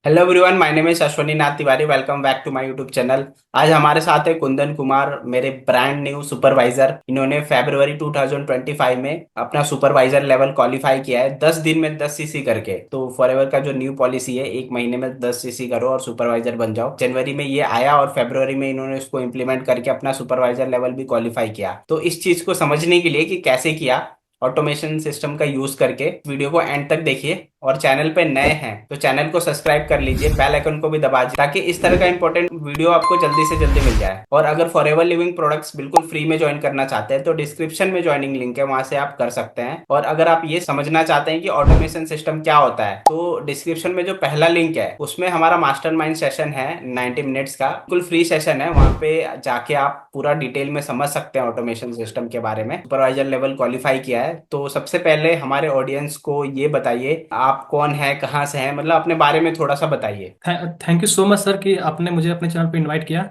Hello everyone, my name is Ashwani Nath Tiwari. Welcome back to my YouTube channel. आज हमारे साथ है कुंदन कुमार, मेरे ब्रांड न्यू सुपरवाइजर। इन्होंने फरवरी 2025 में अपना सुपरवाइजर लेवल क्वालिफाई किया है 10 दिन में 10 सीसी करके। तो फॉरएवर का जो न्यू पॉलिसी है, एक महीने में 10 सीसी करो और सुपरवाइजर बन जाओ। जनवरी में ये आया और फरवरी में इन्होंने इसको इम्प्लीमेंट करके अपना सुपरवाइजर लेवल भी क्वालिफाई किया। तो इस चीज को समझने के लिए कि कैसे किया ऑटोमेशन सिस्टम का यूज करके, वीडियो को एंड तक देखिए। और चैनल पे नए हैं तो चैनल को सब्सक्राइब कर लीजिए, बेल आइकन को भी दबा दीजिए ताकि इस तरह का इंपॉर्टेंट वीडियो आपको जल्दी से जल्दी मिल जाए। और अगर फॉरएवर लिविंग प्रोडक्ट्स बिल्कुल फ्री में ज्वाइन करना चाहते हैं तो डिस्क्रिप्शन में ज्वाइनिंग लिंक है, वहां से आप कर सकते हैं। और अगर आप ये समझना चाहते हैं कि ऑटोमेशन सिस्टम क्या होता है तो डिस्क्रिप्शन में जो पहला लिंक है उसमें हमारा मास्टरमाइंड सेशन है 90 मिनट्स का, बिल्कुल फ्री सेशन है। वहां पे जाके आप पूरा डिटेल में समझ सकते हैं ऑटोमेशन सिस्टम के बारे में। सुपरवाइजर लेवल क्वालिफाई किया है तो सबसे पहले हमारे ऑडियंस को ये बताइए आप कौन है, कहाँ से हैं, मतलब अपने बारे में थोड़ा सा बताइए। Thank you so much sir कि आपने मुझे अपने चैनल पे इनवाइट किया।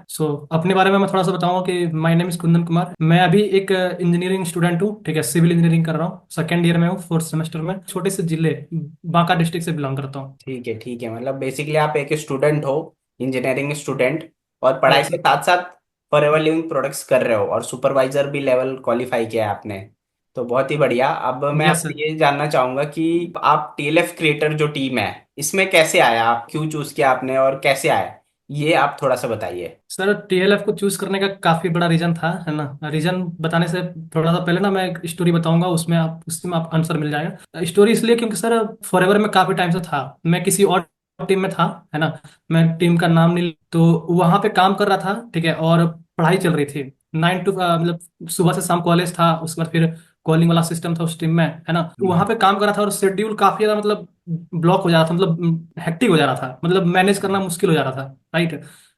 अपने बारे में मैं थोड़ा सा बताऊंगा कि my name is Kundan Kumar. मैं अभी एक इंजीनियरिंग स्टूडेंट हूँ, ठीक है। सिविल इंजीनियरिंग कर रहा हूँ, सेकेंड ईयर में हूँ, फोर्थ सेमेस्टर में। छोटे से जिले बांका डिस्ट्रिक्ट से बिलोंग करता हूँ। ठीक है, ठीक है, मतलब बेसिकली आप एक स्टूडेंट हो, इंजीनियरिंग स्टूडेंट, और पढ़ाई यस के सर। साथ साथ फॉरएवर लिविंग प्रोडक्ट्स कर रहे हो और सुपरवाइजर भी लेवल क्वालिफाई किया है आपने। तो बहुत ही बढ़िया। अब मैं यस आपसे सर। ये जानना चाहूंगा कि आप टीएलएफ क्रिएटर जो टीम है इसमें कैसे आया, आप क्यों चूज किया आपने और कैसे आया, ये आप थोड़ा सा बताइए। सर टीएलएफ को चूज करने का काफी बड़ा रीजन था, है ना। रीजन बताने से थोड़ा सा पहले ना मैं एक स्टोरी बताऊंगा, उसमें आप आंसर मिल जाएगा। स्टोरी इसलिए क्योंकि सर फॉरएवर में काफी टाइम से था, मैं किसी और टीम में था, है ना। मैं टीम का नाम नहीं, तो वहां पे काम कर रहा था, ठीक है। और पढ़ाई चल रही थी, 9 to मतलब सुबह से शाम कॉलेज था, उसके बाद फिर कॉलिंग वाला सिस्टम था उस टीम में, है ना। वहां पे काम कर रहा था और शेड्यूल काफी ज्यादा मतलब ब्लॉक हो जा रहा था, मतलब हेक्टिक हो जा रहा था, मतलब मैनेज करना मुश्किल हो जा रहा था, राइट।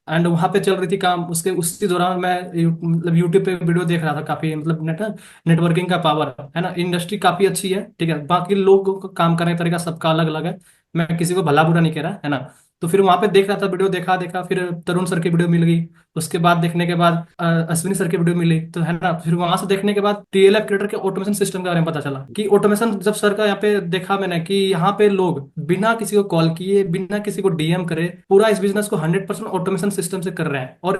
एंड वहां पे चल रही थी काम, उसके उसी दौरान मैं मतलब यूट्यूब पे वीडियो देख रहा था काफी, मतलब नेटवर्किंग का पावर, है ना। इंडस्ट्री काफी अच्छी है, ठीक है। बाकी लोगों का काम करने का तरीका सबका अलग अलग है, मैं किसी को भला बुरा नहीं कह रहा, है ना। तो फिर वहां पे देख रहा था, वीडियो देखा देखा, फिर तरुण सर की वीडियो मिल गई। उसके बाद देखने के बाद अश्विनी सर की वीडियो मिली, तो है ना। फिर वहां से देखने के बाद टीएलएफ क्रिएटर के ऑटोमेशन सिस्टम के बारे में पता चला कि ऑटोमेशन, जब सर का यहाँ पे देखा मैंने कि यहाँ पे लोग बिना किसी को कॉल किए, बिना किसी को डीएम करे, पूरा इस बिजनेस को 100% ऑटोमेशन सिस्टम से कर रहे हैं। और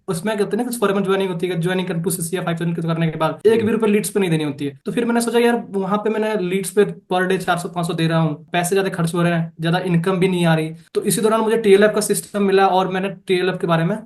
उसमें कहते हैं ना कुछ फॉरमन ज्वाइनिंग होती है, ज्वाइनिंग कर 2 CC या 5 करने के बाद एक भी रुपए लीड्स पे नहीं देनी होती है। तो फिर मैंने सोचा यार, वहां पे मैंने लीड्स पे पर डे 400-500 दे रहा हूँ, पैसे ज्यादा खर्च हो रहे हैं, ज्यादा इनकम भी नहीं आ रही। तो इसी दौरान मुझे टीएलएफ का सिस्टम मिला और मैंने टीएलएफ के बारे में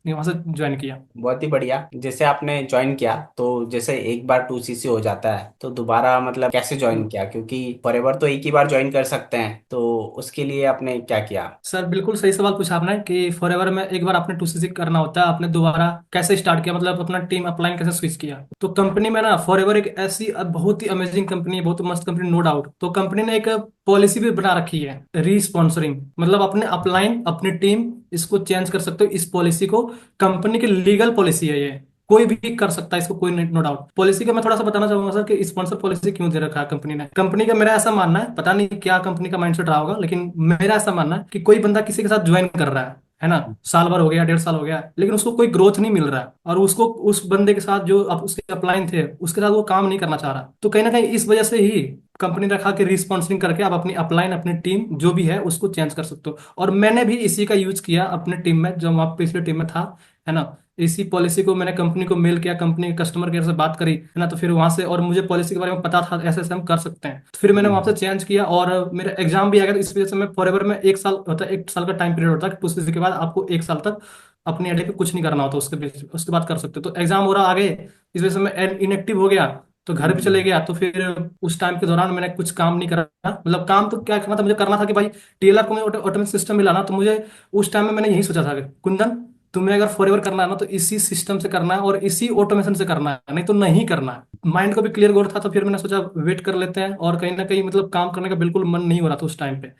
वहां से ज्वाइन किया। बहुत ही बढ़िया। जैसे आपने ज्वाइन किया तो जैसे एक बार 2 सीसी हो जाता है तो दोबारा मतलब कैसे ज्वाइन किया, क्योंकि फॉरएवर तो एक ही बार ज्वाइन कर सकते हैं, तो उसके लिए आपने क्या किया। सर बिल्कुल सही सवाल पूछा आपने कि फॉरएवर में एक बार आपने 2 CC करना होता है, आपने दोबारा कैसे स्टार्ट किया, मतलब अपना टीम अपलाइन कैसे स्विच किया। तो कंपनी में ना, फॉरएवर एक ऐसी बहुत ही अमेजिंग कंपनी है, बहुत मस्त कंपनी, नो डाउट। तो कंपनी ने एक पॉलिसी भी बना रखी है, रीस्पॉन्सरिंग, मतलब अपने अपलाइन अपनी टीम इसको चेंज कर सकते हो, इस पॉलिसी को। कंपनी की लीगल पॉलिसी है ये, कोई भी कर सकता है इसको, कोई नो डाउट। पॉलिसी का मैं थोड़ा सा बताना चाहूंगा सर कि स्पॉन्सर पॉलिसी क्यों दे रखा है कंपनी ने। कंपनी का, मेरा ऐसा मानना है, पता नहीं क्या कंपनी का माइंडसेट रहा होगा, लेकिन मेरा ऐसा मानना है कि कोई बंदा किसी के साथ ज्वाइन कर रहा है ना, साल भर हो गया, 1.5 साल हो गया, लेकिन उसको कोई ग्रोथ नहीं मिल रहा है, और उसको उस बंदे के साथ जो अब उसके अपलाइन थे उसके साथ वो काम नहीं करना चाह रहा, तो कहीं ना कहीं इस वजह से ही कंपनी ने रखा कि रिस्पॉन्सिंग करके आप अपनी अपलाइन, अपनी टीम जो भी है उसको चेंज कर सकते हो। और मैंने भी इसी का यूज किया अपने टीम में, जब वहाँ पिछले टीम में था, है ना। इसी पॉलिसी को मैंने कंपनी को मेल किया, कंपनी कस्टमर केयर से बात करी, है ना। तो फिर वहां से, और मुझे पॉलिसी के बारे में पता था ऐसे ऐसे हम कर सकते हैं, तो फिर मैंने वहां से चेंज किया और मेरा एग्जाम भी आ गया। तो इस वजह से मैं फॉरएवर में 1 साल होता है, 1 साल का टाइम पीरियड होता है, 2 CC के बाद आपको 1 साल तक अपनी आईडी पे कुछ नहीं करना होता, उसके बाद कर सकते हो। तो एग्जाम हो रहा आगे, इस वजह से मैं इनएक्टिव हो गया, तो घर भी चले गया। तो फिर उस टाइम के दौरान मैंने कुछ काम नहीं करा, मतलब काम तो क्या करना था, मुझे करना था कि भाई टीएलआर को मुझे ऑटोमेटिक सिस्टम मिला ना, तो मुझे उस टाइम में मैंने यही सोचा था कि कुंदन, तुम्हें अगर फॉरएवर करना है ना तो इसी सिस्टम से करना है और इसी ऑटोमेशन से करना है, नहीं तो नहीं करना है। माइंड को भी क्लियर गोल था, तो फिर मैंने सोचा वेट कर लेते हैं। और कहीं ना कहीं मतलब काम करने का बिल्कुल मन नहीं हो रहा था उस टाइम पे,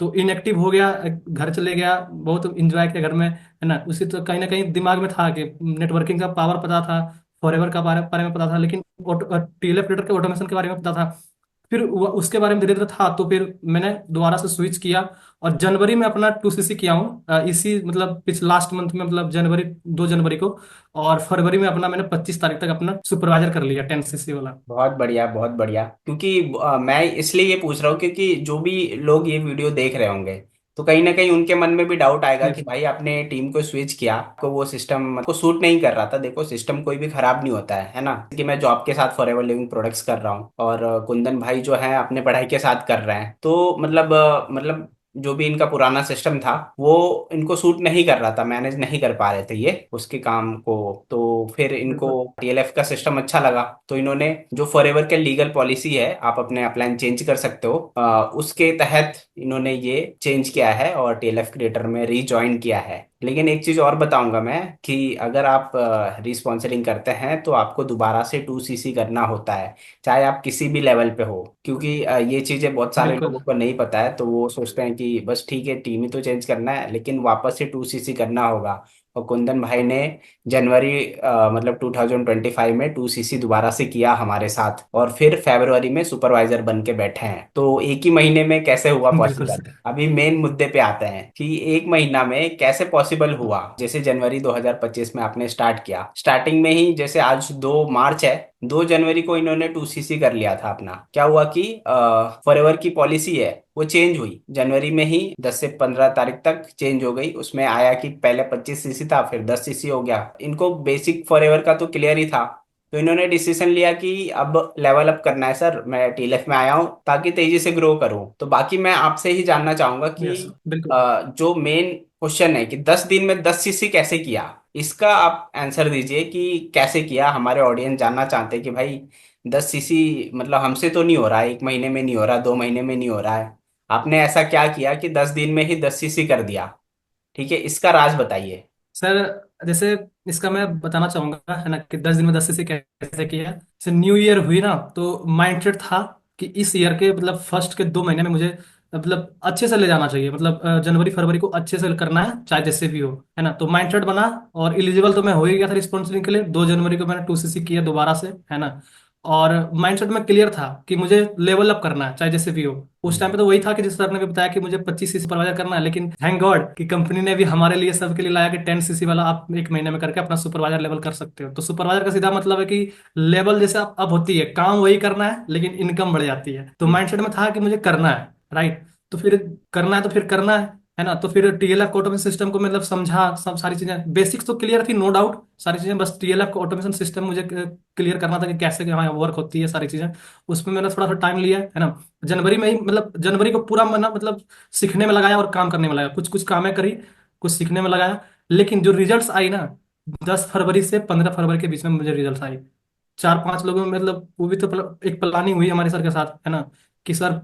तो इनएक्टिव हो गया, घर चले गया, बहुत इंजॉय किया घर में, है ना। उसी तो कहीं ना कहीं दिमाग में था कि नेटवर्किंग का पावर पता था, फॉरएवर का बारे में पता था, लेकिन टीएलएफ के ऑटोमेशन के बारे में पता था। फिर उसके बारे में धीरे धीरे था, तो फिर मैंने दोबारा से स्विच किया और जनवरी में अपना 2 CC किया हूँ, इसी मतलब पिछले लास्ट मंथ में, मतलब जनवरी, 2 जनवरी को। और फरवरी में अपना मैंने 25 तारीख तक अपना सुपरवाइजर कर लिया, 10 CC वाला। बहुत बढ़िया, बहुत बढ़िया। क्योंकि मैं इसलिए ये पूछ रहा हूँ क्योंकि जो भी लोग ये वीडियो देख रहे होंगे तो कहीं ना कहीं उनके मन में भी डाउट आएगा कि यस। भाई आपने टीम को स्विच किया, को वो सिस्टम को सूट नहीं कर रहा था। देखो सिस्टम कोई भी खराब नहीं होता है ना, कि मैं जॉब के साथ फॉरएवर लिविंग प्रोडक्ट्स कर रहा हूँ और कुंदन भाई जो है अपने पढ़ाई के साथ कर रहे हैं, तो मतलब जो भी इनका पुराना सिस्टम था वो इनको सूट नहीं कर रहा था, मैनेज नहीं कर पा रहे थे ये उसके काम को। तो फिर इनको बिल्कुल। टीएलएफ का सिस्टम अच्छा लगा, तो इन्होंने जो फॉरएवर के लीगल पॉलिसी है, आप अपने अपलाइन चेंज कर सकते हो, उसके तहत इन्होंने ये चेंज किया है और टीएलएफ क्रिएटर में रीजॉइन किया है। लेकिन एक चीज और बताऊंगा मैं कि अगर आप रीस्पॉन्सरिंग करते हैं तो आपको दोबारा से 2सीसी करना होता है, चाहे आप किसी भी लेवल पे हो। क्योंकि ये चीजें बहुत सारे बिल्कुल। लोगों को नहीं पता है, तो वो सोचते हैं कि बस ठीक है टीम ही तो चेंज करना है, लेकिन वापस से 2सीसी करना होगा। और कुंदन भाई ने जनवरी मतलब 2025 में 2सीसी दोबारा से किया हमारे साथ, और फिर फरवरी में सुपरवाइजर बन के बैठे हैं। तो एक ही महीने में कैसे हुआ बिल्कुल पॉसिबल? सर। अभी मेन मुद्दे पे आते हैं कि एक महीना में कैसे पॉसिबल हुआ। जैसे जनवरी 2025 में आपने स्टार्ट किया, स्टार्टिंग में ही जैसे आज 2 मार्च है, 2 जनवरी को इन्होंने 2सीसी कर लिया था अपना। क्या हुआ कि फॉरएवर की पॉलिसी है वो चेंज हुई जनवरी में ही, 10 से 15 तारीख तक चेंज हो गई। उसमें आया कि पहले 25सीसी था, फिर 10सीसी हो गया। इनको बेसिक फॉरएवर का तो क्लियर ही था, तो इन्होंने डिसीजन लिया कि अब लेवल अप करना है सर, मैं टीएलएफ में आया हूँ ताकि तेजी से ग्रो करूँ। तो बाकी मैं आपसे ही जानना चाहूंगा कि यस बिल्कुल। जो मेन क्वेश्चन है कि 10 दिन में 10सीसी कैसे किया, इसका आप आंसर दीजिए कि कैसे किया। हमारे ऑडियंस जानना चाहते हैं कि भाई 10सीसी मतलब हमसे तो नहीं हो रहा है, एक महीने में नहीं हो रहा, 2 महीने में नहीं हो रहा है, आपने ऐसा क्या किया कि 10 दिन में ही 10सीसी कर दिया? ठीक है, इसका राज बताइए। सर जैसे इसका मैं बताना चाहूंगा है ना कि 10 दिन में 10 से कैसे किया। जैसे न्यू ईयर हुई ना, तो माइंडसेट था कि इस ईयर के मतलब फर्स्ट के 2 महीने में मुझे मतलब अच्छे से ले जाना चाहिए, मतलब जनवरी फरवरी को अच्छे से करना है चाहे जैसे भी हो, है ना। तो माइंडसेट बना और एलिजिबल तो मैं हो ही गया था रिस्पॉन्सिबिलिटी के लिए। 2 जनवरी को मैंने 2सीसी किया दोबारा से, है ना। और माइंडसेट में क्लियर था कि मुझे लेवल अप करना है चाहे जैसे भी हो। उस टाइम पे तो वही था कि जिस सर ने भी बताया कि मुझे 25सीसी सुपरवाइजर करना है, लेकिन थैंक गॉड कि कंपनी ने भी हमारे लिए सबके लिए लाया कि 10सीसी वाला आप एक महीने में करके अपना सुपरवाइजर लेवल कर सकते हो। तो सुपरवाइजर का सीधा मतलब है कि लेवल जैसे अब होती है, काम वही करना है लेकिन इनकम बढ़ जाती है। तो माइंडसेट में था कि मुझे करना है, राइट। तो फिर करना है तो फिर करना है ना। तो फिर टीएलएफ ऑटोमेशन सिस्टम को मतलब समझा, सब सारी चीजें बेसिक्स तो क्लियर थी, नो डाउट सारी चीजें, बस टीएलएफ का ऑटोमेशन सिस्टम मुझे क्लियर करना था कि कैसे यहाँ वर्क होती है सारी चीजें। उसमें मैंने थोड़ा सा टाइम लिया, है ना। जनवरी में ही मतलब जनवरी को पूरा महीना मतलब सीखने में लगाया और काम करने में लगाया, कुछ कुछ कामें करी, कुछ सीखने में लगाया। लेकिन जो रिजल्ट्स आई ना, 10 फरवरी से 15 फरवरी के बीच में मुझे रिजल्ट आई। 4-5 लोगों में मतलब वो भी तो एक प्लानिंग हुई हमारे सर के साथ, है ना, कि सर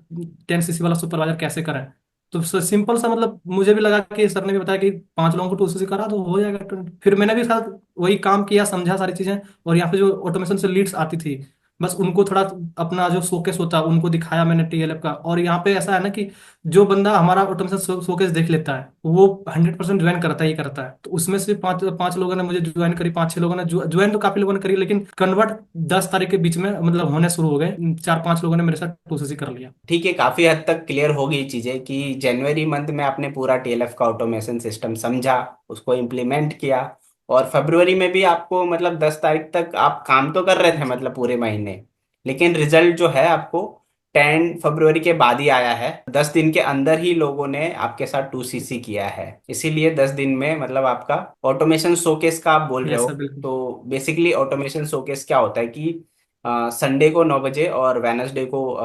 10सीसी वाला सुपरवाइजर कैसे करें। तो सिंपल सा मतलब मुझे भी लगा कि सर ने भी बताया कि 5 लोगों को 2सीसी करा तो हो जाएगा 20। फिर मैंने भी साथ वही काम किया, समझा सारी चीजें। और यहाँ पे जो ऑटोमेशन से लीड्स आती थी, बस उनको थोड़ा अपना जो शोकेस होता है उनको दिखाया मैंने टीएलएफ का। और यहाँ पे ऐसा है ना कि जो बंदा हमारा ऑटोमेशन शोकेस देख लेता है वो 100% ज्वाइन करता ही करता है। तो उसमें से पांच पांच लोगों ने मुझे ज्वाइन करी, 5-6 लोगों ने ज्वाइन तो काफी लोगों ने करी, लेकिन कन्वर्ट 10 तारीख के बीच में मतलब होने शुरू हो गए। 4-5 लोगों ने मेरे साथ 2सीसी कर लिया। ठीक है, काफी हद तक क्लियर हो गई चीजें कि जनवरी मंथ में आपने पूरा टीएलएफ का ऑटोमेशन सिस्टम समझा, उसको इम्प्लीमेंट किया, और फरवरी में भी आपको मतलब 10 तारीख तक आप काम तो कर रहे थे मतलब पूरे महीने, लेकिन रिजल्ट जो है आपको 10 फरवरी के बाद ही आया है। 10 दिन के अंदर ही लोगों ने आपके साथ 2सीसी किया है, इसीलिए 10 दिन में मतलब आपका ऑटोमेशन शोकेस का आप बोल रहे यस हो। सर बिल्कुल। तो बेसिकली ऑटोमेशन शोकेस क्या होता है कि संडे को 9 बजे और वेनसडे को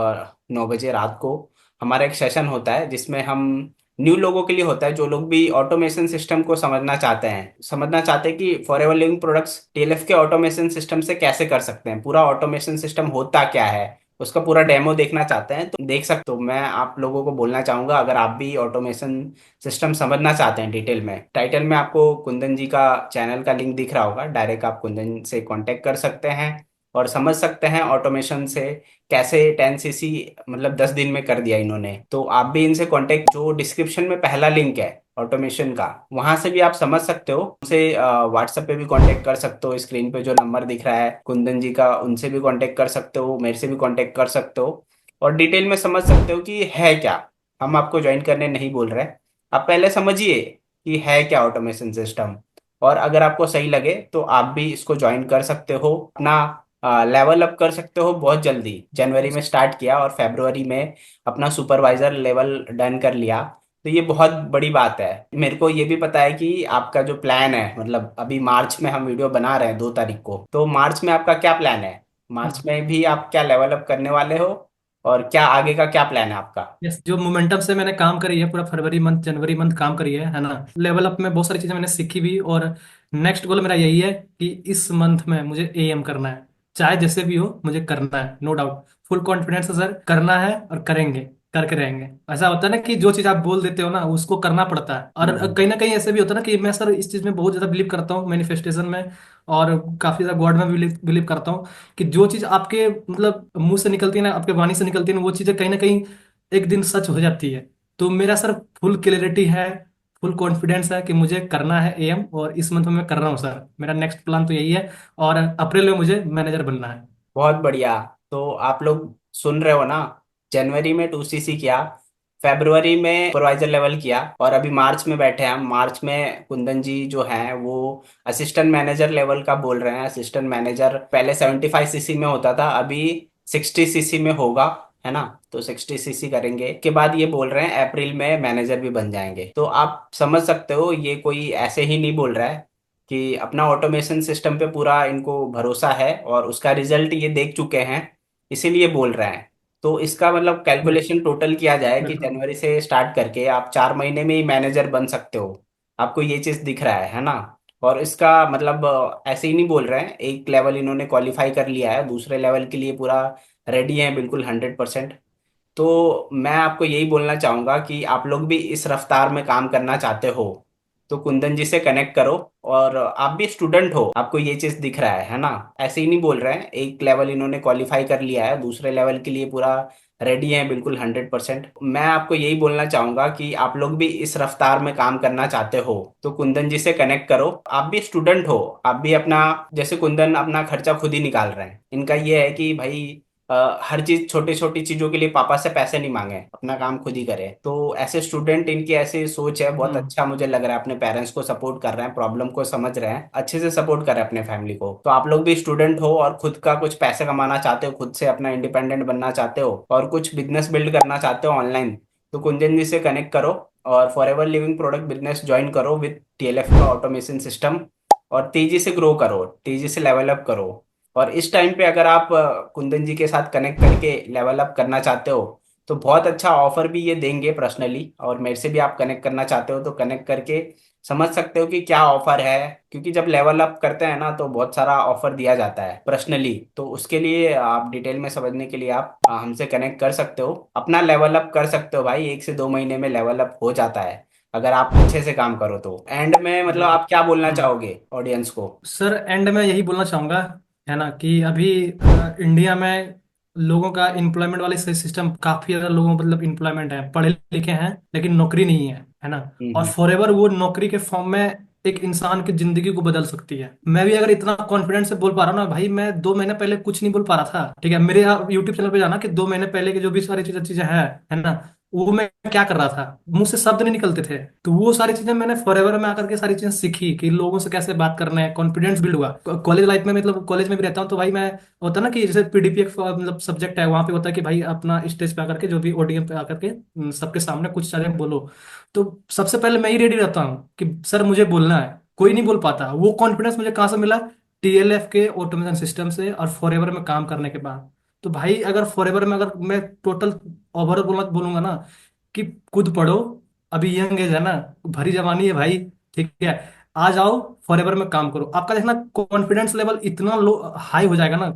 9 बजे रात को हमारा एक सेशन होता है, जिसमें हम न्यू लोगों के लिए होता है, जो लोग भी ऑटोमेशन सिस्टम को समझना चाहते हैं कि फॉरएवर लिविंग प्रोडक्ट्स टीएलएफ के ऑटोमेशन सिस्टम से कैसे कर सकते हैं, पूरा ऑटोमेशन सिस्टम होता क्या है, उसका पूरा डेमो देखना चाहते हैं तो देख सकते हो। मैं आप लोगों को बोलना चाहूंगा, अगर आप भी ऑटोमेशन सिस्टम समझना चाहते हैं डिटेल में, टाइटल में आपको कुंदन जी का चैनल का लिंक दिख रहा होगा, डायरेक्ट आप कुंदन से कांटेक्ट कर सकते हैं और समझ सकते हैं ऑटोमेशन से कैसे 10सीसी मतलब 10 दिन में कर दिया इन्होंने। तो आप भी इनसे कांटेक्ट, जो डिस्क्रिप्शन में पहला लिंक है ऑटोमेशन का, वहां से भी आप समझ सकते हो। उनसे व्हाट्सएप पे भी कांटेक्ट कर सकते हो, स्क्रीन पे जो नंबर दिख रहा है कुंदन जी का, उनसे भी कांटेक्ट कर सकते हो, मेरे से भी कांटेक्ट कर सकते हो, और डिटेल में समझ सकते हो कि है क्या। हम आपको ज्वाइन करने नहीं बोल रहे, आप पहले समझिए कि है क्या ऑटोमेशन सिस्टम, और अगर आपको सही लगे तो आप भी इसको ज्वाइन कर सकते हो, अपना लेवल अप कर सकते हो बहुत जल्दी। जनवरी में स्टार्ट किया और फरवरी में अपना सुपरवाइजर लेवल डन कर लिया, तो ये बहुत बड़ी बात है। मेरे को ये भी पता है कि आपका जो प्लान है, मतलब अभी मार्च में हम वीडियो बना रहे हैं 2 तारीख को, तो मार्च में आपका क्या प्लान है? मार्च में भी आप क्या लेवल अप करने वाले हो, और क्या आगे का क्या प्लान है आपका? यस, जो मोमेंटम से मैंने काम करी है पूरा फरवरी मंथ जनवरी मंथ काम करी है ना। लेवल अप में बहुत सारी चीजें मैंने सीखी भी, और नेक्स्ट गोल मेरा यही है कि इस मंथ में मुझे एएम करना है, चाहे जैसे भी हो मुझे करना है, नो डाउट। फुल कॉन्फिडेंस है सर, करना है और करेंगे, करके रहेंगे। ऐसा होता है ना कि जो चीज आप बोल देते हो ना उसको करना पड़ता है, और हम्म। कहीं ना कहीं ऐसे भी होता है ना कि मैं सर इस चीज में बहुत ज्यादा बिलीव करता हूँ, मैनिफेस्टेशन में, और काफी ज्यादा गॉड में बिलीव बिलीव करता हूँ कि जो चीज आपके मतलब मुंह से निकलती है ना, आपके वाणी से निकलती है ना, वो चीजें कहीं ना कहीं एक दिन सच हो जाती है। तो मेरा सर फुल क्लियरिटी है, फुल कॉन्फिडेंस है कि मुझे करना है एएम, और इस मंथ में मैं कर रहा हूँ सर। मेरा नेक्स्ट प्लान तो यही है, और अप्रैल में मुझे मैनेजर बनना है। बहुत बढ़िया। तो आप लोग सुन रहे हो ना, जनवरी में 2CC किया, फरवरी में सुपरवाइजर लेवल किया, और अभी मार्च में बैठे हैं हम। मार्च में कुंदन जी जो हैं वो असिस्टेंट मैनेजर लेवल का बोल रहे हैं। असिस्टेंट मैनेजर पहले 75CC में होता था, अभी 60CC में होगा, है ना? तो 60CC करेंगे के बाद ये बोल रहे हैं अप्रैल में मैनेजर भी बन जाएंगे। तो आप समझ सकते हो ये कोई ऐसे ही नहीं बोल रहा है, कि अपना ऑटोमेशन सिस्टम पे पूरा इनको भरोसा है और उसका रिजल्ट ये देख चुके हैं, इसीलिए बोल रहे हैं। तो इसका मतलब यस, कैलकुलेशन टोटल किया जाए कि बिल्कुल। जनवरी से स्टार्ट करके आप 4 महीने में ही मैनेजर बन सकते हो। आपको ये चीज़ दिख रहा है ना? और इसका मतलब ऐसे ही नहीं बोल रहे हैं, एक लेवल इन्होंने क्वालिफाई कर लिया है, दूसरे लेवल के लिए पूरा रेडी है, बिल्कुल 100%। तो मैं आपको यही बोलना चाहूंगा कि आप लोग भी इस रफ्तार में काम करना चाहते हो तो कुंदन जी से कनेक्ट करो। और आप भी स्टूडेंट हो, आपको ये चीज दिख रहा है ना? ऐसे ही नहीं बोल रहे हैं, एक लेवल इन्होंने क्वालिफाई कर लिया है, दूसरे लेवल के लिए पूरा रेडी है, बिल्कुल 100%। मैं आपको यही बोलना चाहूंगा कि आप लोग भी इस रफ्तार में काम करना चाहते हो तो कुंदन जी से कनेक्ट करो। आप भी स्टूडेंट हो, आप भी अपना, जैसे कुंदन अपना खर्चा खुद ही निकाल रहे हैं, इनका ये है कि भाई हर चीज, छोटी छोटी चीजों के लिए पापा से पैसे नहीं मांगे, अपना काम खुद ही करे। तो ऐसे स्टूडेंट, इनकी ऐसी सोच है, बहुत हम्म। अच्छा मुझे लग रहा है। अपने पेरेंट्स को सपोर्ट कर रहे हैं, प्रॉब्लम को समझ रहे हैं, अच्छे से सपोर्ट कर रहे हैं अपने फैमिली को। तो आप लोग भी स्टूडेंट हो और खुद का कुछ पैसे कमाना चाहते हो, खुद से अपना इंडिपेंडेंट बनना चाहते हो, और कुछ बिजनेस बिल्ड करना चाहते हो ऑनलाइन, तो कुंजन जी से कनेक्ट करो और for ever living product business join करो विद TLF का ऑटोमेशन सिस्टम, और तेजी से ग्रो करो, तेजी से लेवल अप करो। और इस टाइम पे अगर आप कुंदन जी के साथ कनेक्ट करके लेवल अप करना चाहते हो तो बहुत अच्छा ऑफर भी ये देंगे पर्सनली, और मेरे से भी आप कनेक्ट करना चाहते हो तो कनेक्ट करके समझ सकते हो कि क्या ऑफर है। क्योंकि जब लेवल अप करते हैं ना तो बहुत सारा ऑफर दिया जाता है पर्सनली, तो उसके लिए आप डिटेल में समझने के लिए आप हमसे कनेक्ट कर सकते हो, अपना लेवल अप कर सकते हो भाई। 1 से 2 महीने में लेवल अप हो जाता है अगर आप अच्छे से काम करो। तो एंड में मतलब बिल्कुल। आप क्या बोलना हम्म। चाहोगे ऑडियंस को? सर एंड में यही बोलना चाहूंगा, है ना, कि अभी इंडिया में लोगों का एम्प्लॉयमेंट वाले सिस्टम, काफी ज्यादा लोगों को मतलब एम्प्लॉयमेंट है, पढ़े लिखे हैं लेकिन नौकरी नहीं है ना। और हम्म। फॉरएवर वो नौकरी के फॉर्म में एक इंसान की जिंदगी को बदल सकती है। मैं भी अगर इतना कॉन्फिडेंस से बोल पा रहा हूँ ना भाई, मैं 2 महीने पहले कुछ नहीं बोल पा रहा था, ठीक है। मेरे यूट्यूब चैनल पे जाना कि 2 महीने पहले की जो भी सारी चीजें चीजें हैं, है ना, वो मैं क्या कर रहा था, मुंह से शब्द नहीं निकलते थे। तो वो सारी चीजें मैंने फॉरएवर में आकर के सारी चीजें सीखी कि लोगों से कैसे बात करना है, कॉन्फिडेंस बिल्ड हुआ। कॉलेज लाइफ में मतलब कॉलेज में भी रहता हूँ तो भाई मैं, होता है ना कि जैसे पीडीपी एक मतलब सब्जेक्ट है, वहां पे होता है कि भाई अपना स्टेज पे आकर के जो भी ओडियम पे आकर के सबके सामने कुछ चीजें बोलो। तो सबसे पहले मैं ही रेडी रहता हूँ कि सर मुझे बोलना है, कोई नहीं बोल पाता। वो कॉन्फिडेंस मुझे कहाँ से मिला? टीएलएफ के ऑटोमेशन सिस्टम से और फॉरएवर में काम करने के बाद। तो भाई अगर फॉरएवर में अगर मैं टोटल ओवरऑल बोलूंगा ना कि खुद पढ़ो, अभी यंग एज है ना, भरी जवानी है भाई, ठीक है, आ जाओ, फॉरएवर में काम करो। आपका देखना कॉन्फिडेंस लेवल इतना लो हाई हो जाएगा ना,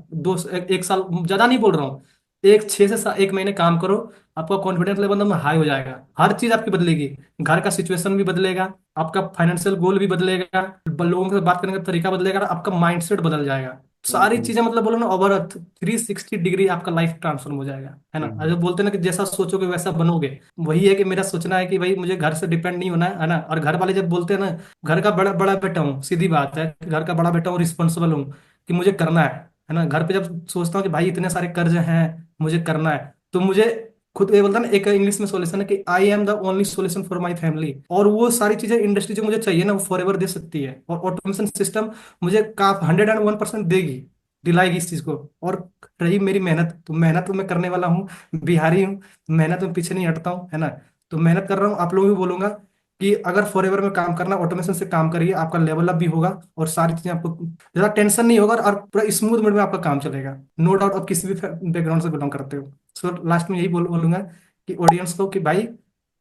एक साल, ज्यादा नहीं बोल रहा हूँ, 1 महीने काम करो, आपका कॉन्फिडेंस लेवल एकदम हाई हो जाएगा। हर चीज आपकी बदलेगी, घर का सिचुएशन भी बदलेगा, आपका फाइनेंशियल गोल भी बदलेगा, लोगों के साथ बात करने का तरीका बदलेगा, आपका माइंडसेट बदल जाएगा। सारी हम्म। चीजें मतलब बोलो ना, ओवर 360 डिग्री आपका लाइफ ट्रांसफॉर्म हो जाएगा, है ना। हम्म। जो बोलते हैं ना कि जैसा सोचोगे वैसा बनोगे, वही है कि मेरा सोचना है कि भाई मुझे घर से डिपेंड नहीं होना है ना। और घर वाले जब बोलते हैं ना, घर का बड़ा बड़ा बेटा हूँ, सीधी बात है कि घर का बड़ा बेटा हूँ, रिस्पॉन्सिबल हूँ कि मुझे करना है ना। घर पे जब सोचता हूँ कि भाई इतने सारे कर्ज हैं, मुझे करना है, तो मुझे खुद ये बोलता है ना, एक इंग्लिश में सॉल्यूशन है कि I am the only solution for my family. और वो सारी चीजें इंडस्ट्री जो मुझे चाहिए ना वो फॉरएवर दे सकती है, और ऑटोमेशन सिस्टम मुझे का 101% देगी, दिलाएगी इस चीज को। और रही मेरी मेहनत, तो मेहनत तो मैं करने वाला हूँ, बिहारी हूँ, मेहनत में पीछे नहीं हटता हूँ, है ना। तो मेहनत कर रहा हूँ, आप लोगों को भी बोलूंगा कि अगर फॉर एवर में काम करना, ऑटोमेशन से काम करिए, आपका लेवल अप भी होगा और सारी चीजें आपको ज्यादा टेंशन नहीं होगा और पूरा स्मूथ मोड में आपका काम चलेगा। नो डाउट आप किसी भी बैकग्राउंड से बिलोंग करते हो। सो लास्ट में यही बोलूंगा कि ऑडियंस को कि भाई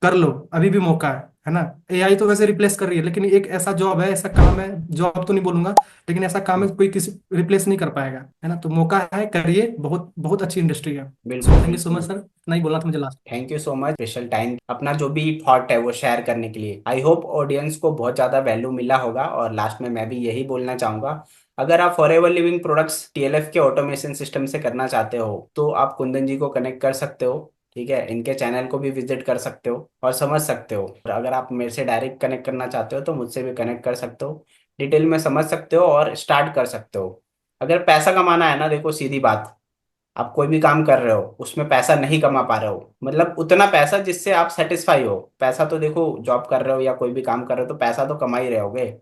कर लो, अभी भी मौका है ना। एआई तो वैसे रिप्लेस कर रही है, लेकिन एक ऐसा जॉब है, ऐसा काम है, जॉब तो नहीं बोलूंगा, लेकिन ऐसा काम है कोई किसी रिप्लेस नहीं कर पाएगा, है ना। तो मौका है, करिए, बहुत बहुत अच्छी इंडस्ट्री है। सो बिल्कुल थैंक यू सो मच बिल्कुल। सर, इतना ही बोलना था मुझे last. Thank you so much, special time अपना जो भी थॉट है वो शेयर करने के लिए। आई होप ऑडियंस को बहुत ज़्यादा वैल्यू मिला होगा। और लास्ट में मैं भी यही बोलना चाहूँगा, अगर आप फॉरएवर लिविंग प्रोडक्ट्स टीएलएफ के ऑटोमेशन सिस्टम से करना चाहते हो तो आप कुंदन जी को कनेक्ट कर सकते हो। ठीक है, इनके चैनल को भी विजिट कर सकते हो और समझ सकते हो। और अगर आप मेरे से डायरेक्ट कनेक्ट करना चाहते हो तो मुझसे भी कनेक्ट कर सकते हो, डिटेल में समझ सकते हो और स्टार्ट कर सकते हो। अगर पैसा कमाना है ना, देखो सीधी बात, आप कोई भी काम कर रहे हो उसमें पैसा नहीं कमा पा रहे हो, मतलब उतना पैसा जिससे आप सेटिस्फाई हो। पैसा तो देखो, जॉब कर रहे हो या कोई भी काम कर रहे हो तो पैसा तो कमा ही रहे होगे,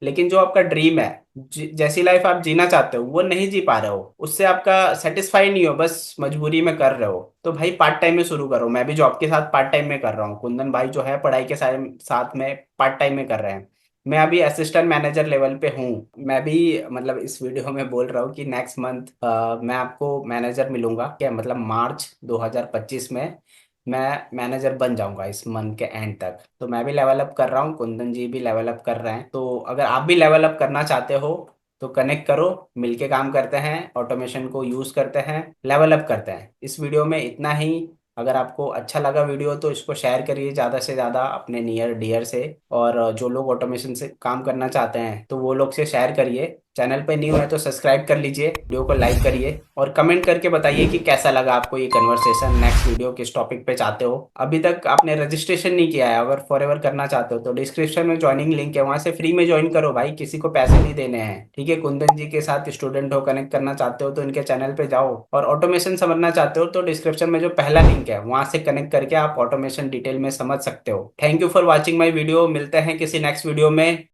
लेकिन जो आपका ड्रीम है, जैसी लाइफ आप जीना चाहते हो वो नहीं जी पा रहे हो, उससे आपका सेटिस्फाई नहीं हो, बस मजबूरी में कर रहे हो, तो भाई पार्ट टाइम में शुरू करो। मैं भी जॉब के साथ पार्ट टाइम में कर रहा हूँ, कुंदन भाई जो है पढ़ाई के साथ में पार्ट टाइम में कर रहे हैं। मैं अभी असिस्टेंट मैनेजर लेवल पे हूँ। मैं भी मतलब इस वीडियो में बोल रहा हूँ कि नेक्स्ट मंथ मैं आपको मैनेजर मिलूंगा, क्या मतलब मार्च 2025 में मैं मैनेजर बन जाऊंगा इस मंथ के एंड तक। तो मैं भी लेवल अप कर रहा हूँ, कुंदन जी भी लेवल अप कर रहे हैं, तो अगर आप भी लेवल अप करना चाहते हो तो कनेक्ट करो, मिलके काम करते हैं, ऑटोमेशन को यूज करते हैं, लेवल अप करते हैं। इस वीडियो में इतना ही। अगर आपको अच्छा लगा वीडियो तो इसको शेयर करिए ज़्यादा से ज़्यादा अपने नियर डियर से। और जो लोग ऑटोमेशन से काम करना चाहते हैं तो वो लोग से शेयर करिए। चैनल पे न्यू है तो सब्सक्राइब कर लीजिए, वीडियो को लाइक करिए और कमेंट करके बताइए कि कैसा लगा आपको ये कन्वर्सेशन, नेक्स्ट वीडियो किस टॉपिक पे चाहते हो। अभी तक आपने रजिस्ट्रेशन नहीं किया है, अगर फॉरएवर करना चाहते हो तो डिस्क्रिप्शन में ज्वाइनिंग लिंक है, वहां से फ्री में ज्वाइन करो भाई, किसी को पैसे नहीं देने हैं। ठीक है, कुंदन जी के साथ स्टूडेंट हो, कनेक्ट करना चाहते हो तो इनके चैनल पे जाओ, और ऑटोमेशन समझना चाहते हो तो डिस्क्रिप्शन में जो पहला लिंक है वहां से कनेक्ट करके आप ऑटोमेशन डिटेल में समझ सकते हो। Thank you for watching my video, मिलते हैं किसी नेक्स्ट वीडियो में।